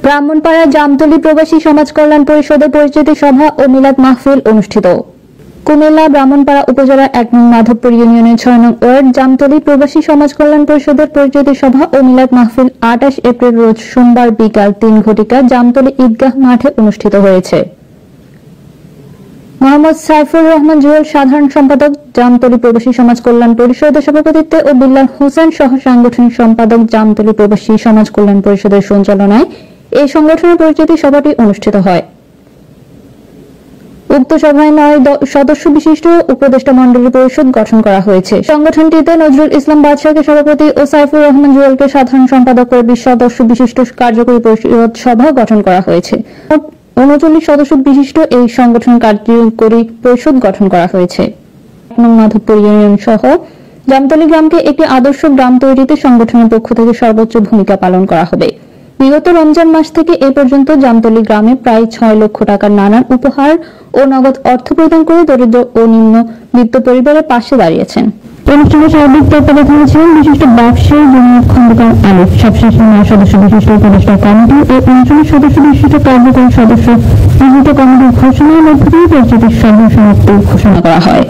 ব্রাহ্মণপাড়া জামতলী প্রবাসী সমাজ কল্যাণ পরিষদের পরিচিতি সভা ও মিলাদ মাহফিল অনুষ্ঠিত। কুমিল্লা ব্রাহ্মণপাড়া উপজেলার ১ নং মাধবপুর ইউনিয়নের ৬ নং ওয়ার্ড জামতলী প্রবাসী সমাজ কল্যাণ পরিষদের পরিচিতি সভা ও মিলাদ মাহফিল ২৮ এপ্রিল রোজ সোমবার বিকাল ৩ ঘটিকা জামতলী ঈদগাহ মাঠে অনুষ্ঠিত হয়েছে। মোহাম্মদ সাইফুর রহমান জুয়েল সাধারণ সম্পাদক, জামতলী প্রবাসী সমাজ কল্যাণ পরিষদের সভাপতিত্বে ও বিল্লাল হোসেন সহ সাংগঠনিক সম্পাদক, জামতলী প্রবাসী সমাজ কল্যাণ পরিষদের সঞ্চালনায় এই সংগঠনের পরিচিতি সভাটি অনুষ্ঠিত হয়। উক্ত সভায় ৯ সদস্য বিশিষ্ট উপদেষ্টা মণ্ডলী পরিষদ গঠন করা হয়েছে। সংগঠনটিতে নজরুল ইসলাম বাদশাহকে সভাপতি ও সাইফুর রহমান জুয়েলকে সাধারণ সম্পাদক করে ২০ সদস্য বিশিষ্ট কার্যকরী পরিষদ সভা গঠন করা হয়েছে। ৩৯ সদস্য বিশিষ্ট এই সংগঠন কার্যকরী পরিষদ গঠন করা হয়েছে। ১ নং মাধবপুর ইউনিয়ন সহ জামতলী গ্রামকে একটি আদর্শ গ্রাম তৈরিতে সংগঠনের পক্ষ থেকে সর্বোচ্চ ভূমিকা পালন করা হবে। বিগত রমজান মাস থেকে এ পর্যন্ত জামতলী গ্রামে প্রায় ৬ লক্ষ টাকার নানান উপহার ও নগদ অর্থ প্রদান করে দরিদ্র ও নিম্ন বিত্ত পরিবারের পাশে দাঁড়িয়েছেন। অনুষ্ঠানে সার্বিক তত্ত্বাবধানে ছিলেন বিশিষ্ট ব্যবসায়ী জুনিয়র খন্দকার আলিফ। সবশেষে ৯ সদস্য বিশিষ্ট উপদেষ্টা কমিটি ও ৩৯ সদস্য বিশিষ্ট কার্যকরী সদস্য নিযুক্ত কমিটির ঘোষণার মধ্য দিয়ে পরিচিতি সভা সমাপ্তি ঘোষণা করা হয়।